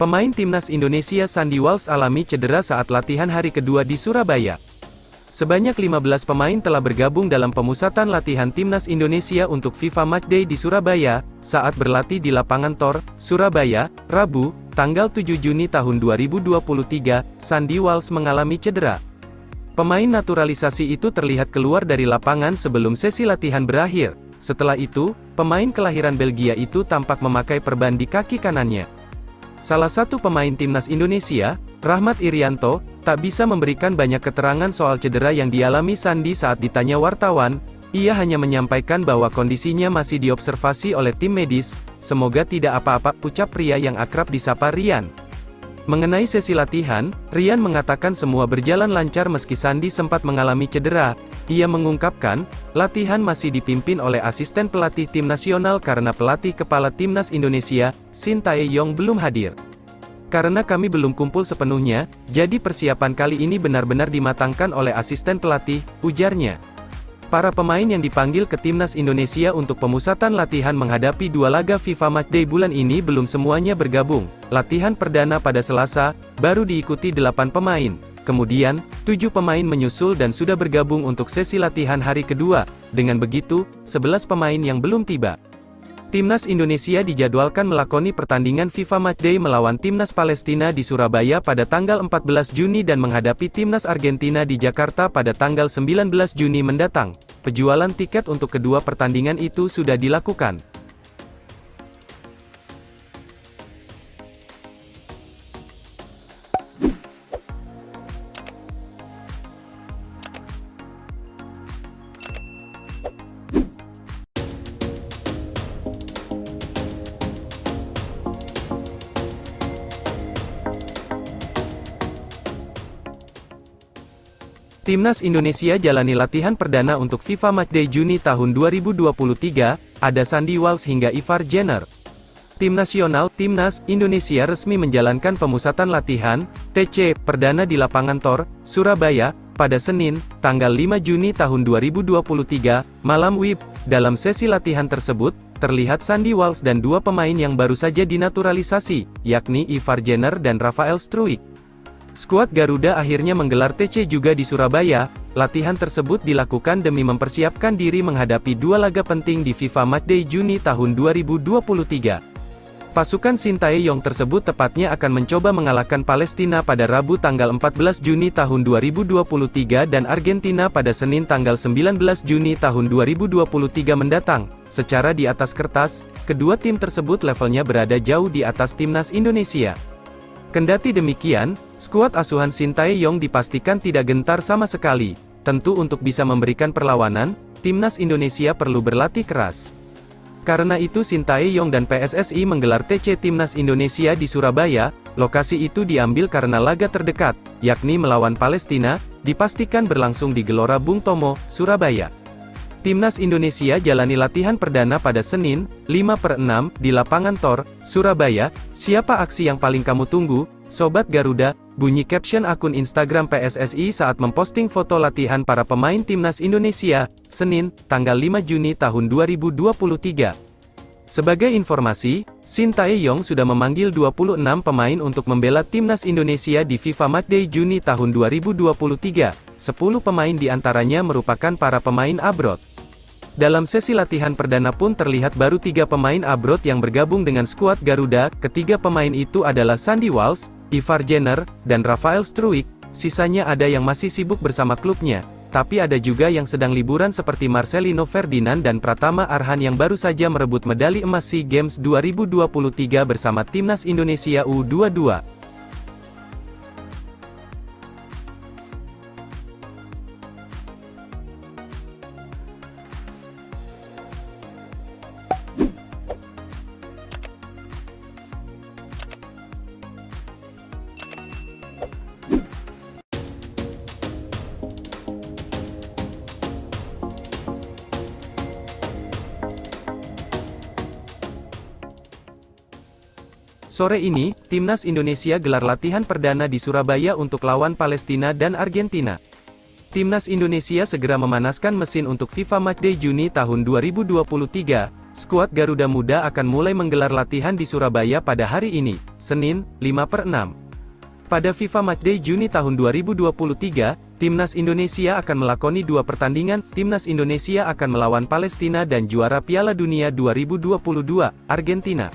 Pemain timnas Indonesia Sandy Walsh alami cedera saat latihan hari kedua di Surabaya. Sebanyak 15 pemain telah bergabung dalam pemusatan latihan timnas Indonesia untuk FIFA Matchday di Surabaya, saat berlatih di lapangan Tor, Surabaya, Rabu, tanggal 7 Juni tahun 2023, Sandy Walsh mengalami cedera. Pemain naturalisasi itu terlihat keluar dari lapangan sebelum sesi latihan berakhir. Setelah itu, pemain kelahiran Belgia itu tampak memakai perban di kaki kanannya. Salah satu pemain timnas Indonesia, Rahmat Irianto, tak bisa memberikan banyak keterangan soal cedera yang dialami Sandy saat ditanya wartawan. Ia hanya menyampaikan bahwa kondisinya masih diobservasi oleh tim medis. "Semoga tidak apa-apa," ucap pria yang akrab disapa Rian. Mengenai sesi latihan, Rian mengatakan semua berjalan lancar meski Sandy sempat mengalami cedera. Ia mengungkapkan, latihan masih dipimpin oleh asisten pelatih tim nasional karena pelatih kepala timnas Indonesia, Shin Tae-yong belum hadir. "Karena kami belum kumpul sepenuhnya, jadi persiapan kali ini benar-benar dimatangkan oleh asisten pelatih," ujarnya. Para pemain yang dipanggil ke timnas Indonesia untuk pemusatan latihan menghadapi 2 laga FIFA Matchday bulan ini belum semuanya bergabung. Latihan perdana pada Selasa, baru diikuti 8 pemain. Kemudian, 7 pemain menyusul dan sudah bergabung untuk sesi latihan hari kedua. Dengan begitu, 11 pemain yang belum tiba. Timnas Indonesia dijadwalkan melakoni pertandingan FIFA Matchday melawan Timnas Palestina di Surabaya pada tanggal 14 Juni dan menghadapi Timnas Argentina di Jakarta pada tanggal 19 Juni mendatang. Penjualan tiket untuk kedua pertandingan itu sudah dilakukan. Timnas Indonesia jalani latihan perdana untuk FIFA Matchday Juni tahun 2023, ada Sandy Walsh hingga Ivar Jenner. Tim nasional, Timnas Indonesia resmi menjalankan pemusatan latihan, TC, perdana di lapangan Tor, Surabaya, pada Senin, tanggal 5 Juni tahun 2023, malam WIB. Dalam sesi latihan tersebut, terlihat Sandy Walsh dan 2 pemain yang baru saja dinaturalisasi, yakni Ivar Jenner dan Rafael Struijk. Skuad Garuda akhirnya menggelar TC juga di Surabaya. Latihan tersebut dilakukan demi mempersiapkan diri menghadapi 2 laga penting di FIFA Matchday Juni tahun 2023. Pasukan Shin Tae-yong tersebut tepatnya akan mencoba mengalahkan Palestina pada Rabu tanggal 14 Juni tahun 2023 dan Argentina pada Senin tanggal 19 Juni tahun 2023 mendatang. Secara di atas kertas, kedua tim tersebut levelnya berada jauh di atas timnas Indonesia. Kendati demikian, skuad asuhan Shin Tae-yong dipastikan tidak gentar sama sekali. Tentu untuk bisa memberikan perlawanan, timnas Indonesia perlu berlatih keras. Karena itu Shin Tae-yong dan PSSI menggelar TC Timnas Indonesia di Surabaya. Lokasi itu diambil karena laga terdekat, yakni melawan Palestina, dipastikan berlangsung di Gelora Bung Tomo, Surabaya. Timnas Indonesia jalani latihan perdana pada Senin, 5/6, di lapangan Tor, Surabaya. "Siapa aksi yang paling kamu tunggu, Sobat Garuda?" bunyi caption akun Instagram PSSI saat memposting foto latihan para pemain Timnas Indonesia, Senin, tanggal 5 Juni tahun 2023. Sebagai informasi, Shin Tae-yong sudah memanggil 26 pemain untuk membela Timnas Indonesia di FIFA Matchday Juni tahun 2023. 10 pemain diantaranya merupakan para pemain abroad. Dalam sesi latihan perdana pun terlihat baru 3 pemain abroad yang bergabung dengan skuad Garuda. Ketiga pemain itu adalah Sandy Walsh, Ivar Jenner, dan Rafael Struijk. Sisanya ada yang masih sibuk bersama klubnya, tapi ada juga yang sedang liburan seperti Marcelino Ferdinand dan Pratama Arhan yang baru saja merebut medali emas SEA Games 2023 bersama Timnas Indonesia U22. Sore ini, Timnas Indonesia gelar latihan perdana di Surabaya untuk lawan Palestina dan Argentina. Timnas Indonesia segera memanaskan mesin untuk FIFA Matchday Juni tahun 2023. Skuad Garuda Muda akan mulai menggelar latihan di Surabaya pada hari ini, Senin, 5/6. Pada FIFA Matchday Juni tahun 2023, Timnas Indonesia akan melakoni 2 pertandingan. Timnas Indonesia akan melawan Palestina dan juara Piala Dunia 2022, Argentina.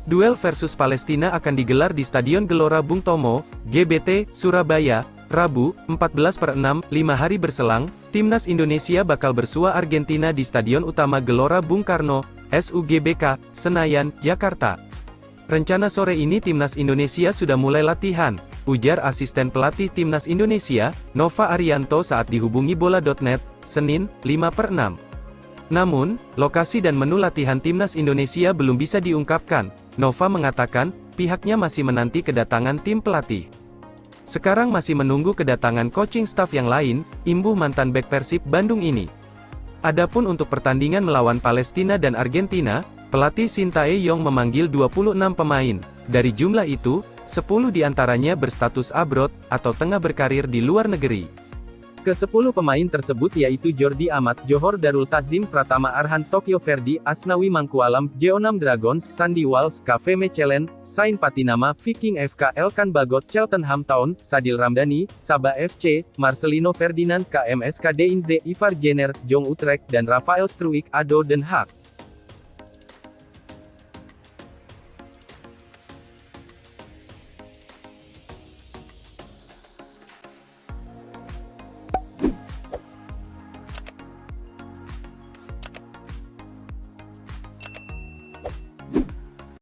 Duel versus Palestina akan digelar di Stadion Gelora Bung Tomo, GBT, Surabaya, Rabu, 14/6, 5 hari berselang. Timnas Indonesia bakal bersua Argentina di Stadion Utama Gelora Bung Karno, SUGBK, Senayan, Jakarta. Rencana sore ini Timnas Indonesia sudah mulai latihan, ujar asisten pelatih Timnas Indonesia, Nova Arianto saat dihubungi bola.net, Senin, 5/6. Namun, lokasi dan menu latihan Timnas Indonesia belum bisa diungkapkan. Nova mengatakan, pihaknya masih menanti kedatangan tim pelatih. Sekarang masih menunggu kedatangan coaching staff yang lain, imbuh mantan bek Persib Bandung ini. Adapun untuk pertandingan melawan Palestina dan Argentina, pelatih Sintayong memanggil 26 pemain. Dari jumlah itu, 10 diantaranya berstatus abroad, atau tengah berkarir di luar negeri. Ke-10 pemain tersebut yaitu Jordi Amat, Johor Darul Tazim, Pratama Arhan, Tokyo Verdy, Asnawi Mangkualam, Jeonnam Dragons, Sandy Walsh, KV Mechelen, Sain Patinama, Viking FK, Elkan Bagot, Cheltenham Town, Sadil Ramdhani, Sabah FC, Marcelino Ferdinand, KMSK Deinze, Ivar Jenner, Jong Utrecht, dan Rafael Struijk, ADO Den Haag.